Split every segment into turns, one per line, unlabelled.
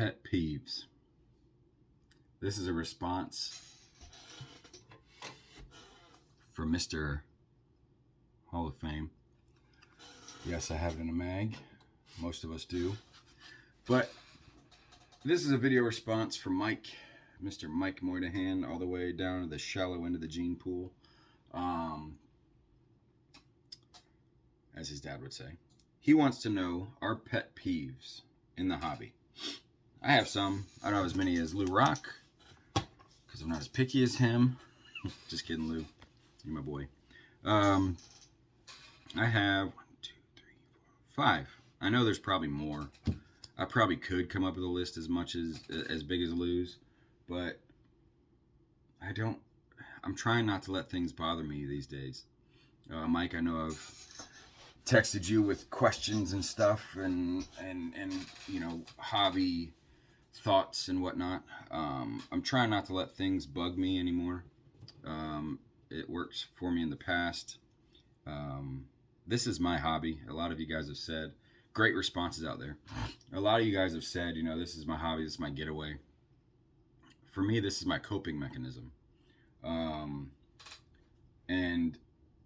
Pet peeves. This is a response for Mr. Hall of Fame. Yes, I have it in a mag. Most of us do. But this is a video response from Mike, Mr. Mike Moynihan, all the way down to the shallow end of the gene pool. As his dad would say. He wants to know our pet peeves in the hobby. I have some. I don't have as many as Lou Rock, because I'm not as picky as him. Just kidding, Lou. You're my boy. I have 1, 2, 3, 4, 5. I know there's probably more. I probably could come up with a list as big as Lou's, but I'm trying not to let things bother me these days. Mike, I know I've texted you with questions and stuff and you know, hobby thoughts and whatnot. I'm trying not to let things bug me anymore. It worked for me in the past. This is my hobby. A lot of you guys have said, great responses out there. A lot of you guys have said, you know, this is my hobby, this is my getaway. For me, this is my coping mechanism. And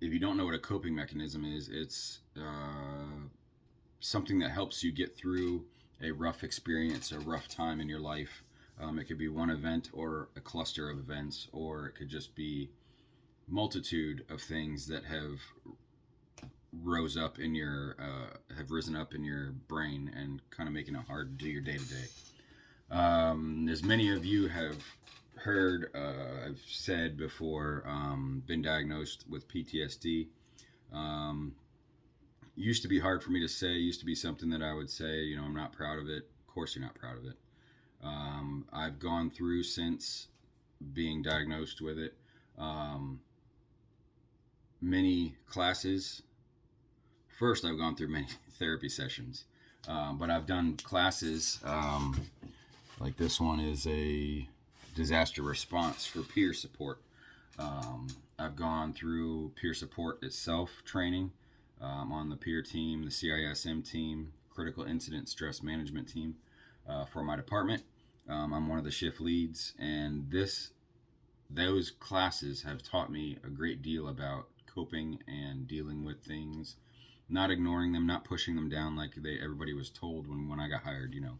if you don't know what a coping mechanism is, it's something that helps you get through a rough experience, a rough time in your life. It could be one event or a cluster of events, or it could just be multitude of things that have risen up in your brain and kind of making it hard to do your day to day. As many of you have heard, I've said before, been diagnosed with PTSD. Used to be hard for me to say, used to be something that I would say, you know, I'm not proud of it. Of course you're not proud of it. I've gone through, since being diagnosed with it, many classes. First, I've gone through many therapy sessions, but I've done classes, like this one is a disaster response for peer support. I've gone through peer support itself training. On the peer team, the CISM team, critical incident stress management team for my department. I'm one of the shift leads, and those classes have taught me a great deal about coping and dealing with things, not ignoring them, not pushing them down like everybody was told when I got hired. You know,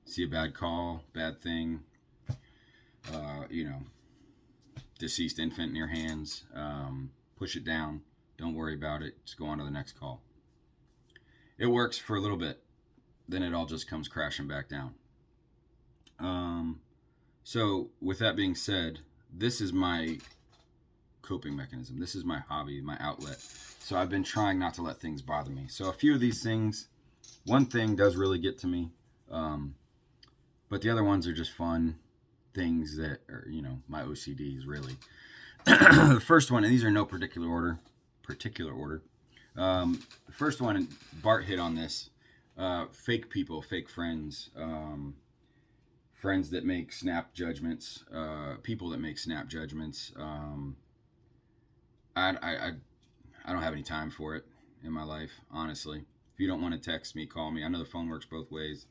see a bad call, bad thing, you know, deceased infant in your hands, push it down. Don't worry about it. Just go on to the next call. It works for a little bit. Then it all just comes crashing back down. So with that being said, this is my coping mechanism. This is my hobby, my outlet. So I've been trying not to let things bother me. So a few of these things, one thing does really get to me. But the other ones are just fun things that are, you know, my OCDs really. The first one, and these are in no particular order. The first one, Bart hit on this. Fake people, fake friends, friends that make snap judgments, people that make snap judgments. I don't have any time for it in my life, honestly. If you don't want to text me, call me. I know the phone works both ways.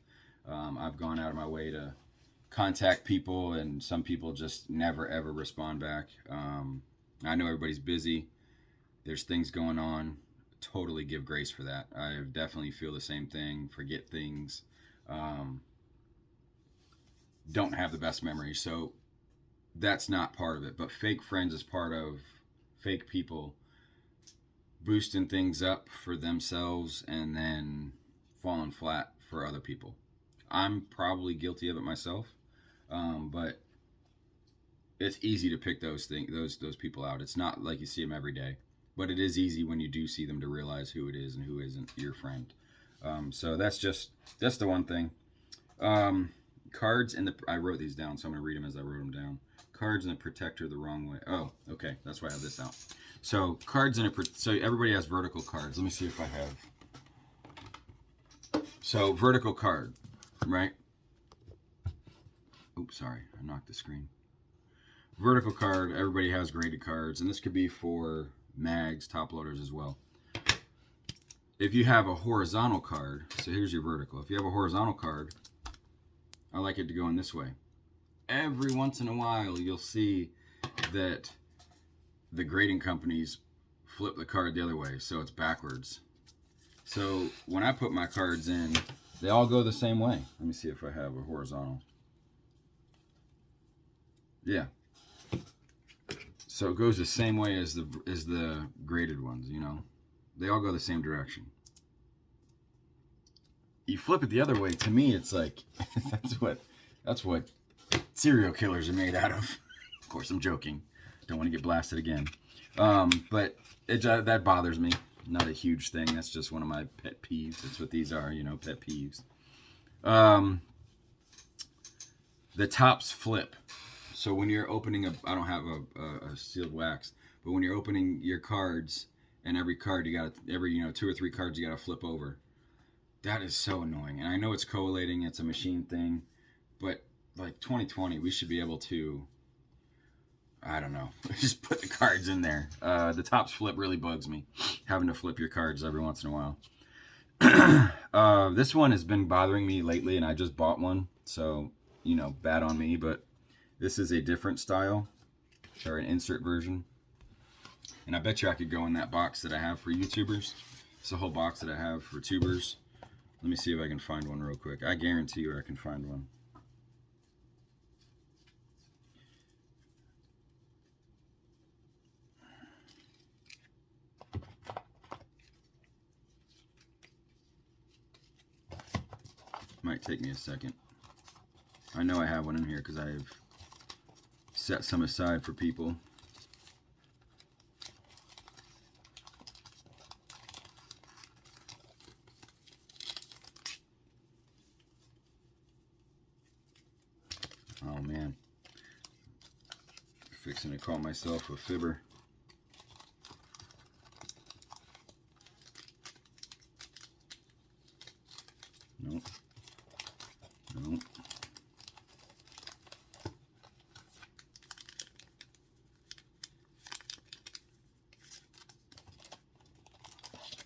I've gone out of my way to contact people, and some people just never ever respond back. I know everybody's busy. There's things going on. Totally give grace for that. I definitely feel the same thing. Forget things. Don't have the best memory. So that's not part of it. But fake friends is part of fake people boosting things up for themselves and then falling flat for other people. I'm probably guilty of it myself. But it's easy to pick those people out. It's not like you see them every day. But it is easy when you do see them to realize who it is and who isn't your friend. So that's the one thing. Cards I wrote these down, so I'm going to read them as I wrote them down. Cards in a protector the wrong way. Oh, okay. That's why I have this out. So cards so everybody has vertical cards. Let me see if I have. So vertical card, right? Oops, sorry. I knocked the screen. Vertical card, everybody has graded cards, and this could be for mags, top loaders as well. If you have a horizontal card, so here's your vertical. If you have a horizontal card, I like it to go in this way. Every once in a while, you'll see that the grading companies flip the card the other way, so it's backwards. So when I put my cards in, they all go the same way. Let me see if I have a horizontal. Yeah. So it goes the same way as the graded ones, you know. They all go the same direction. You flip it the other way, to me it's like that's what serial killers are made out of. Of course, I'm joking. Don't want to get blasted again. But that bothers me. Not a huge thing. That's just one of my pet peeves. That's what these are, you know, pet peeves. The tops flip. So when you're opening I don't have a sealed wax, but when you're opening your cards, and every card every 2 or 3 cards you gotta flip over. That is so annoying. And I know it's collating, it's a machine thing, but like 2020, we should be able to, I don't know, just put the cards in there. The tops flip really bugs me, having to flip your cards every once in a while. This one has been bothering me lately, and I just bought one, so, you know, bad on me, but this is a different style, or an insert version. And I bet you I could go in that box that I have for YouTubers. It's a whole box that I have for tubers. Let me see if I can find one real quick. I guarantee you I can find one. Might take me a second. I know I have one in here because I've set some aside for people. Oh man, fixing to call myself a fibber. Nope. Nope.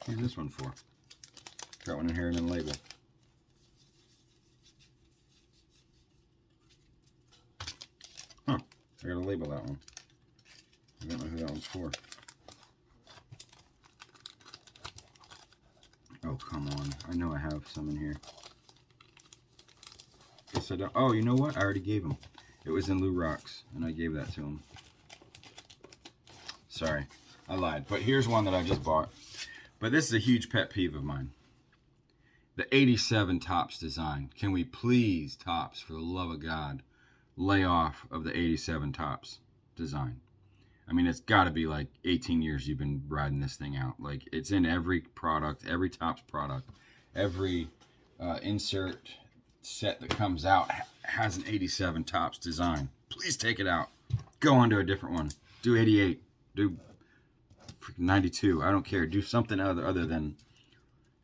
What's this one for? Got one in here and then label. Huh. I gotta label that one. I don't know who that one's for. Oh, come on. I know I have some in here. Guess I don't. Oh, you know what? I already gave him. It was in Lou Rocks, and I gave that to him. Sorry. I lied. But here's one that I just bought. But this is a huge pet peeve of mine. The 87 Topps design. Can we please, Topps, for the love of God, lay off of the 87 Topps design? I mean, it's got to be like 18 years you've been riding this thing out. Like, it's in every product, every Topps product, every insert set that comes out has an 87 Topps design. Please take it out. Go on to a different one. Do 88. Do 92. I don't care. Do something other than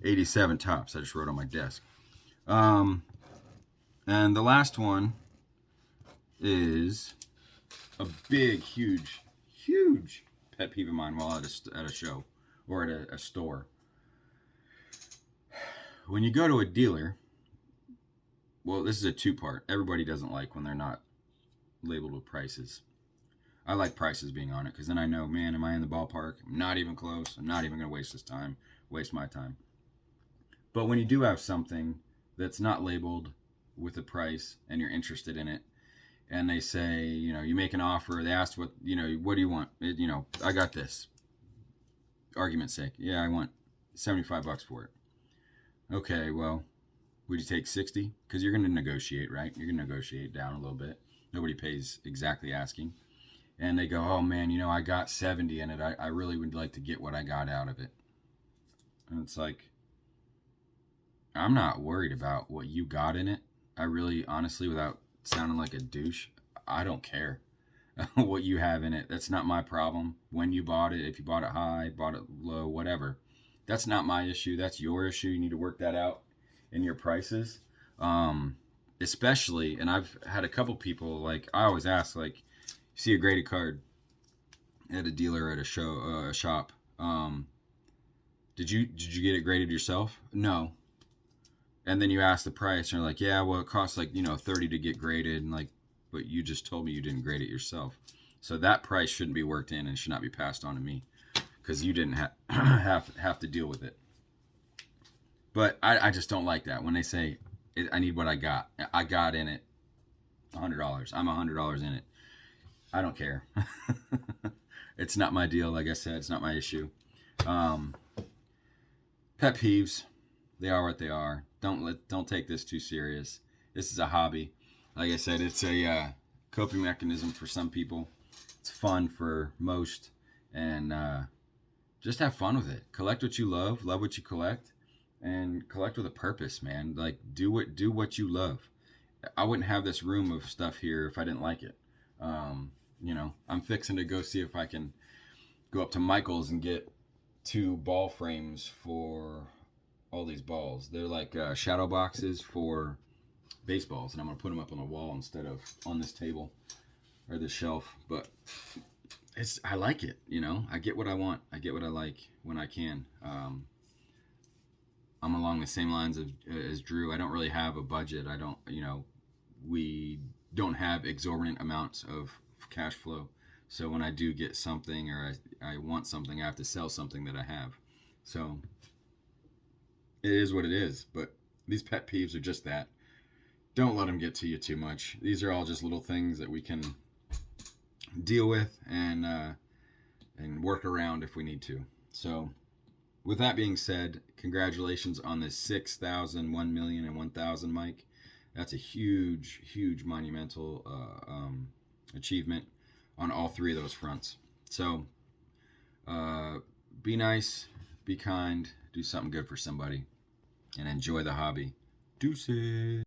87 Topps. I just wrote on my desk. And the last one is a big, huge pet peeve of mine while at a show or at a store. When you go to a dealer, well, this is a two-part. Everybody doesn't like when they're not labeled with prices. I like prices being on it because then I know, man, am I in the ballpark? I'm not even close. I'm not even going to waste my time. But when you do have something that's not labeled with a price and you're interested in it, and they say, you make an offer, they ask what do you want? I got this. Argument's sake. Yeah, I want $75 for it. Okay, well, would you take 60? Because you're going to negotiate, right? You're going to negotiate down a little bit. Nobody pays exactly asking. And they go, oh man, I got 70 in it. I really would like to get what I got out of it. And it's like, I'm not worried about what you got in it. I really, honestly, without sounding like a douche, I don't care what you have in it. That's not my problem. When you bought it, if you bought it high, bought it low, whatever. That's not my issue. That's your issue. You need to work that out in your prices. Especially, and I've had a couple people, like, I always ask, like, you see a graded card at a dealer at a shop. Did you get it graded yourself? No. And then you ask the price, and they're like, yeah, well, it costs like, 30 to get graded, and like, but you just told me you didn't grade it yourself. So that price shouldn't be worked in and should not be passed on to me because you didn't have to deal with it. But I just don't like that when they say I need what I got. I got in it $100. I'm $100 in it. I don't care. It's not my deal. Like I said, it's not my issue. Um, Pet peeves, they are what they are. Don't take this too serious. This is a hobby. Like I said, it's a coping mechanism for some people. It's fun for most, and just have fun with it. Collect what you love what you collect, and collect with a purpose, man. Like do what you love. I wouldn't have this room of stuff here if I didn't like it. I'm fixing to go see if I can go up to Michael's and get 2 ball frames for all these balls. They're like shadow boxes for baseballs, and I'm gonna put them up on the wall instead of on this table or this shelf. But I like it. I get what I want. I get what I like when I can. I'm along the same lines as Drew. I don't really have a budget. I don't. We don't have exorbitant amounts of cash flow. So when I do get something or I want something, I have to sell something that I have. So it is what it is. But these pet peeves are just that. Don't let them get to you too much. These are all just little things that we can deal with and work around if we need to. So with that being said, congratulations on the 6,000, 1 million, and 1,000 mic. That's a huge, huge monumental achievement on all 3 of those fronts. So be nice, be kind, do something good for somebody, and enjoy the hobby. Deuces.